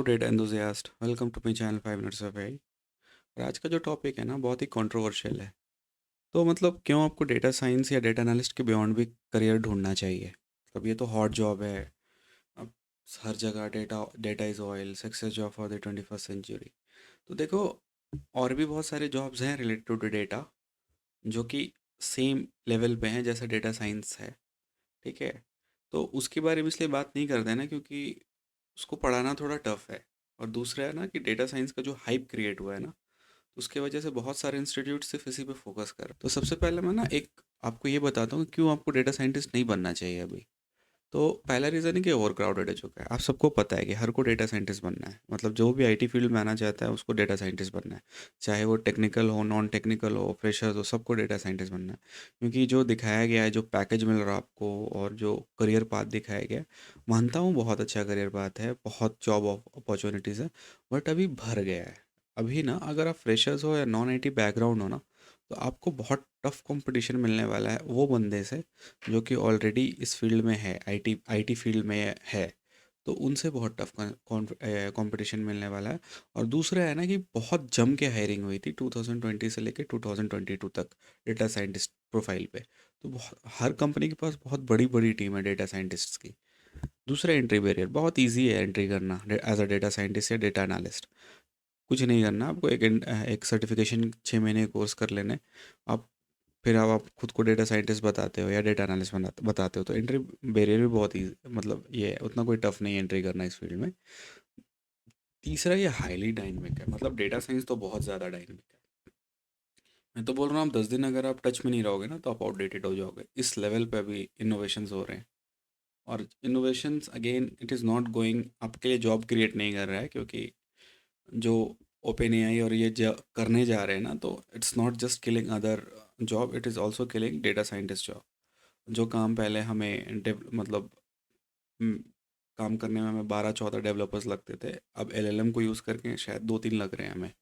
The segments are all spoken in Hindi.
Hello data enthusiast, welcome to my channel 5 minutes of AI. और आज का जो टॉपिक है ना बहुत ही कंट्रोवर्शियल है। तो मतलब क्यों आपको डेटा साइंस या डेटा एनालिस्ट के बियॉन्ड भी करियर ढूंढना चाहिए। मतलब ये तो हॉट जॉब है। अब हर जगह data data is oil, success job for the 21st century. तो देखो, और भी बहुत सारे जॉब्स हैं रिलेटेड टू डेटा जो कि सेम लेवल पे हैं जैसा डेटा साइंस है। ठीक है। तो उसके बारे में इसलिए बात नहीं करते हैं ना, क्योंकि उसको पढ़ाना थोड़ा टफ है। और दूसरा है ना कि डेटा साइंस का जो हाइप क्रिएट हुआ है ना, तो उसके वजह से बहुत सारे इंस्टीट्यूट सिर्फ इसी पे फोकस कर रहे हैं। तो सबसे पहले मैं ना एक आपको ये बताता हूँ कि क्यों आपको डेटा साइंटिस्ट नहीं बनना चाहिए अभी। तो पहला रीज़न है कि ओवर क्राउडेड हो चुका है। आप सबको पता है कि हर को डेटा साइंटिस्ट बनना है। मतलब जो भी आईटी फील्ड में आना चाहता है उसको डेटा साइंटिस्ट बनना है। चाहे वो टेक्निकल हो, नॉन टेक्निकल हो, फ्रेशर्स हो, सबको डेटा साइंटिस्ट बनना है। क्योंकि जो दिखाया गया है, जो पैकेज मिल रहा है आपको और जो करियर पाथ दिखाया गया है, मानता हूँ बहुत अच्छा करियर पाथ है, बहुत जॉब अपॉर्चुनिटीज़ है। बट अभी भर गया है। अभी ना अगर आप फ्रेशर्स हो या नॉन आईटी बैकग्राउंड हो ना, तो आपको बहुत टफ कंपटीशन मिलने वाला है वो बंदे से जो कि ऑलरेडी इस फील्ड में है, आईटी फील्ड में है। तो उनसे बहुत टफ कंपटीशन मिलने वाला है। और दूसरा है ना कि बहुत जम के हायरिंग हुई थी 2020 से लेकर 2022 तक डेटा साइंटिस्ट प्रोफाइल पे। तो हर कंपनी के पास बहुत बड़ी बड़ी टीम है डेटा साइंटिस्ट्स की। दूसरा, एंट्री बैरियर बहुत इजी है एंट्री करना एज अ डेटा साइंटिस्ट या डेटा एनालिस्ट। कुछ नहीं करना आपको, एक सर्टिफिकेशन 6 महीने कोर्स कर लेने। आप फिर आप खुद को डेटा साइंटिस्ट बताते हो या डेटा एनालिस्ट बताते हो, तो एंट्री बैरियर भी बहुत ही, मतलब ये है, उतना कोई टफ नहीं है एंट्री करना इस फील्ड में। तीसरा, ये हाईली डायनेमिक है। मतलब डेटा साइंस तो बहुत ज़्यादा डायनेमिक है। मैं तो बोल रहा हूँ, आप 10 दिन अगर आप टच में नहीं रहोगे ना तो आप आउटडेटेड हो जाओगे। इस लेवल पे अभी इनोवेशंस हो रहे हैं। और innovations again it is not going आपके लिए जॉब क्रिएट नहीं कर रहा है, क्योंकि जो ओपन एआई और ये करने जा रहे हैं ना, तो it's not just killing other job, it is also killing data scientist job. जो काम पहले हमें मतलब हम्म, काम करने में हमें 12-14 डेवलपर्स लगते थे, अब एलएलएम को यूज़ करके शायद 2-3 लग रहे हैं हमें।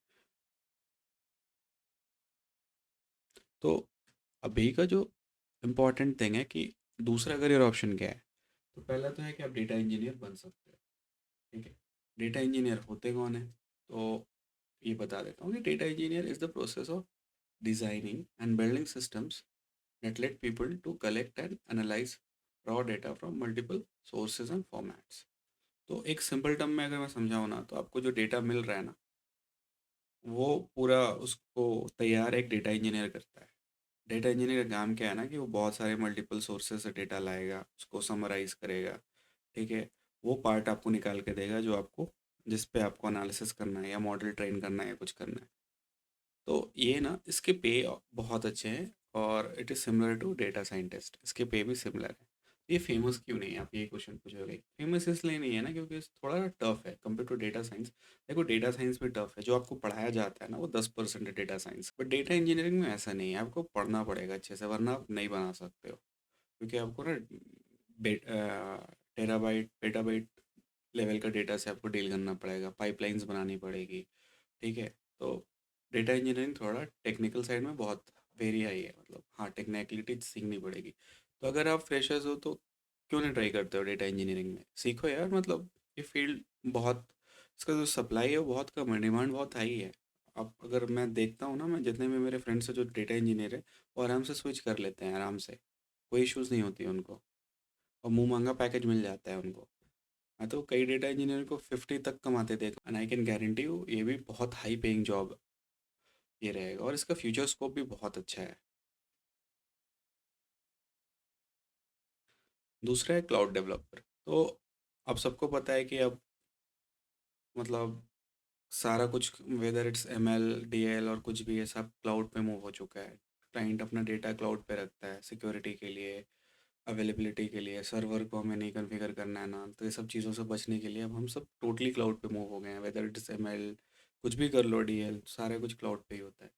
तो अभी का जो इम्पोर्टेंट थिंग है कि दूसरा करियर ऑप्शन क्या है। तो पहला तो है कि आप डेटा इंजीनियर बन सकते हो। ठीक है। डेटा इंजीनियर होते कौन है, तो ये बता देता हूँ कि data engineer is the process of designing and building systems that let people to collect and analyze raw data from multiple sources and formats। तो एक सिंपल टर्म में अगर मैं समझाऊँ ना, तो आपको जो डेटा मिल रहा है ना, वो पूरा उसको तैयार एक डेटा इंजीनियर करता है। डेटा इंजीनियर का काम क्या है ना कि वो बहुत सारे मल्टीपल सोर्सेज से डेटा लाएगा, उसको समराइज करेगा। ठीक है। वो पार्ट आपको निकाल के देगा जो आपको, जिस पे आपको एनालिसिस करना है या मॉडल ट्रेन करना है या कुछ करना है। तो ये ना इसके पे बहुत अच्छे हैं। और it is similar to data scientist, इसके पे भी सिमिलर है। ये फेमस क्यों नहीं है, आप ये क्वेश्चन पूछोगे। फेमस इसलिए नहीं है ना क्योंकि थोड़ा टफ है कंपेयर टू डेटा साइंस। देखो, डेटा साइंस में टफ है, जो आपको पढ़ाया जाता है ना वो 10% है data science, but data engineering में ऐसा नहीं है। आपको पढ़ना पड़ेगा अच्छे से, वरना आप नहीं बना सकते हो। क्योंकि आपको ना टेराबाइट पेटाबाइट लेवल का डेटा से आपको डील करना पड़ेगा, पाइपलाइंस बनानी पड़ेगी। ठीक है। तो डेटा इंजीनियरिंग थोड़ा टेक्निकल साइड में बहुत वेरी हाई है। मतलब हाँ, टेक्निकलिटी सीखनी पड़ेगी। तो अगर आप फ्रेशर्स हो तो क्यों नहीं ट्राई करते हो डेटा इंजीनियरिंग में, सीखो यार। मतलब ये फील्ड बहुत, इसका जो सप्लाई है वो बहुत कम है, डिमांड बहुत हाई है। अब अगर मैं देखता हूँ ना, मैं जितने भी मेरे फ्रेंड्स हैं जो डेटा इंजीनियर है, वो आराम से स्विच कर लेते हैं आराम से। कोई इश्यूज़ नहीं होती है उनको। और मुंह मांगा पैकेज मिल जाता है उनको। मैं तो कई डेटा इंजीनियर को 50 तक कमाते देख, and I can guarantee you ये भी बहुत हाई पेइंग जॉब ये रहेगा, और इसका फ्यूचर स्कोप भी बहुत अच्छा है। दूसरा है क्लाउड डेवलपर। तो अब सबको पता है कि अब, मतलब सारा कुछ, वेदर इट्स एमएल डीएल और कुछ भी है, सब क्लाउड पे मूव हो चुका है। क्लाइंट अपना डेटा क्लाउड पे रखता है सिक्योरिटी के लिए, अवेलेबिलिटी के लिए। सर्वर को हमें नहीं कॉन्फ़िगर करना है ना, तो ये सब चीज़ों से बचने के लिए अब हम सब टोटली क्लाउड पे मूव हो गए हैं। वेदर इट्स एमएल, कुछ भी कर लो, डीएल, सारा कुछ क्लाउड पे ही होता है।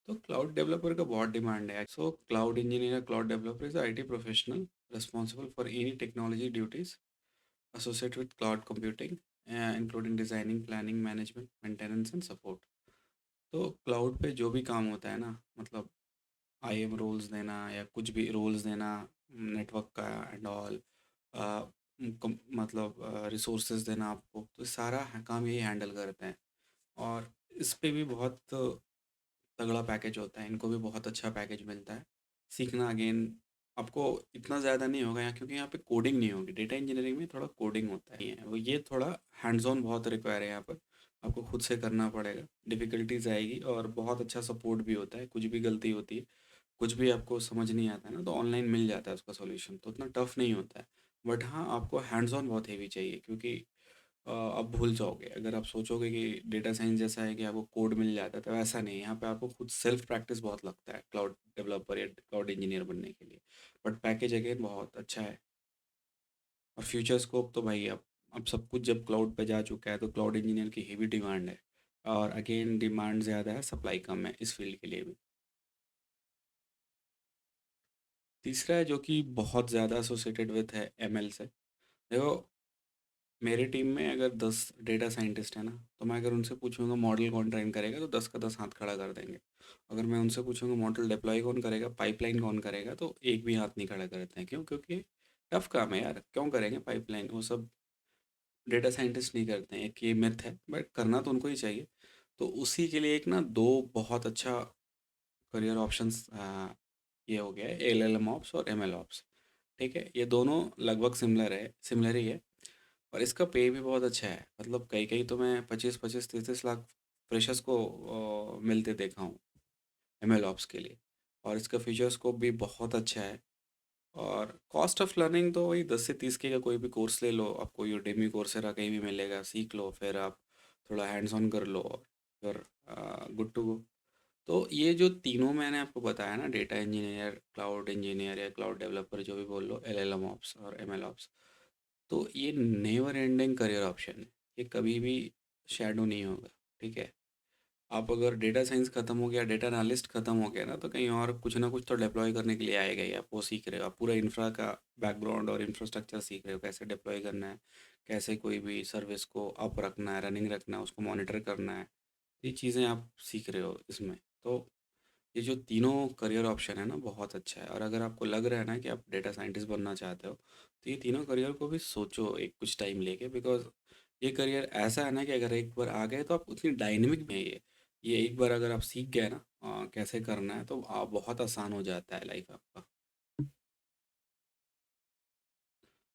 तो क्लाउड डेवलपर का बहुत डिमांड है। So cloud engineer, cloud developer is IT professional responsible for any technology duties associated with cloud computing, including designing, planning, management, maintenance and support। तो क्लाउड पे जो भी काम होता है ना, मतलब आईएम रोल्स देना या कुछ भी रोल्स देना, नेटवर्क का एंड ऑल, मतलब रिसोर्सेज देना आपको, तो सारा काम यही हैंडल करते हैं। और इस पे भी बहुत तगड़ा पैकेज होता है, इनको भी बहुत अच्छा पैकेज मिलता है। सीखना अगेन आपको इतना ज़्यादा नहीं होगा यहाँ, क्योंकि यहाँ पे कोडिंग नहीं होगी। डेटा इंजीनियरिंग में थोड़ा कोडिंग होता है, वो ये थोड़ा हैंड्स ऑन बहुत रिक्वायर है यहाँ पर। आपको खुद से करना पड़ेगा, डिफ़िकल्टीज आएगी, और बहुत अच्छा सपोर्ट भी होता है। कुछ भी गलती होती है, कुछ भी आपको समझ नहीं आता है ना, तो ऑनलाइन मिल जाता है उसका सॉल्यूशन, तो उतना टफ नहीं होता है। बट हाँ, आपको हैंड्स ऑन बहुत हेवी चाहिए, क्योंकि आप भूल जाओगे। अगर आप सोचोगे कि डेटा साइंस जैसा है कि आपको कोड मिल जाता है, तो ऐसा नहीं है। यहाँ पे आपको खुद सेल्फ प्रैक्टिस बहुत लगता है क्लाउड डेवलपर या क्लाउड इंजीनियर बनने के लिए। बट पैकेज अगेन बहुत अच्छा है। और फ्यूचर स्कोप तो भाई, अब सब कुछ जब क्लाउड पे जा चुका है, तो क्लाउड इंजीनियर की हेवी डिमांड है। और अगेन डिमांड ज़्यादा है, सप्लाई कम है इस फील्ड के लिए भी। तीसरा है जो कि बहुत ज़्यादा एसोसिएटेड विथ है, एमएल से। देखो, मेरी टीम में अगर 10 डेटा साइंटिस्ट है ना, तो मैं अगर उनसे पूछूंगा मॉडल कौन ट्रेन करेगा, तो 10 का 10 हाथ खड़ा कर देंगे। अगर मैं उनसे पूछूंगा मॉडल डिप्लॉय कौन करेगा, पाइपलाइन कौन करेगा, तो एक भी हाथ नहीं खड़ा करते हैं। क्यों? क्योंकि टफ काम है यार, क्यों करेंगे पाइपलाइन? वो सब डेटा साइंटिस्ट नहीं करते हैं, एक ये मिथ है, बट करना तो उनको ही चाहिए। तो उसी के लिए एक ना दो बहुत अच्छा करियर ऑप्शंस ये हो गया है, एल ऑप्स और एम ऑप्स। ठीक है, ये दोनों लगभग सिमिलर ही है। और इसका पे भी बहुत अच्छा है। मतलब कई कई तो मैं 25-25 30-30 लाख फ्रेशर्स को मिलते देखा हूँ एम ऑप्स के लिए। और इसका फ्यूचर स्कोप भी बहुत अच्छा है। और कॉस्ट ऑफ लर्निंग तो वही 10 से 30 का कोई भी कोर्स ले लो, आपको यूडेमी कोर्सेरा कहीं भी मिलेगा, सीख लो, फिर आप थोड़ा हैंड्स ऑन कर लो, और फिर गुड टू गो। तो ये जो तीनों मैंने आपको बताया ना, डेटा इंजीनियर, क्लाउड इंजीनियर या क्लाउड डेवलपर, जो भी बोल लो, एल ऑप्स और एम ऑप्स, तो ये नेवर एंडिंग करियर ऑप्शन है। ये कभी भी शैडो नहीं होगा। ठीक है, आप अगर डेटा साइंस खत्म हो गया, डेटा एनालिस्ट खत्म हो गया ना, तो कहीं और कुछ ना कुछ तो डिप्लॉय करने के लिए आएगा ही। आप वो सीख रहे हो, आप पूरा इंफ्रा का बैकग्राउंड और इंफ्रास्ट्रक्चर सीख रहे हो, कैसे डिप्लॉय करना है, कैसे कोई भी सर्विस को अप रखना है, रनिंग रखना है, उसको मॉनिटर करना है। ये चीज़ें आप सीख रहे हो इसमें। तो ये जो तीनों करियर ऑप्शन है ना, बहुत अच्छा है। और अगर आपको लग रहा है ना कि आप डेटा साइंटिस्ट बनना चाहते हो, तो ये तीनों करियर को भी सोचो एक कुछ टाइम लेके। बिकॉज ये करियर ऐसा है ना कि अगर एक बार आ गए, तो आप उतनी डायनेमिक में है ये एक बार अगर आप सीख गए ना कैसे करना है, तो आप बहुत आसान हो जाता है लाइफ आपका।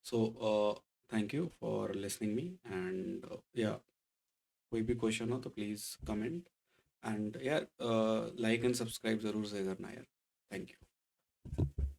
So thank you for listening me, and या कोई भी क्वेश्चन हो तो प्लीज़ कमेंट। एंड यार, लाइक एंड सब्सक्राइब ज़रूर से करना यार। Thank you.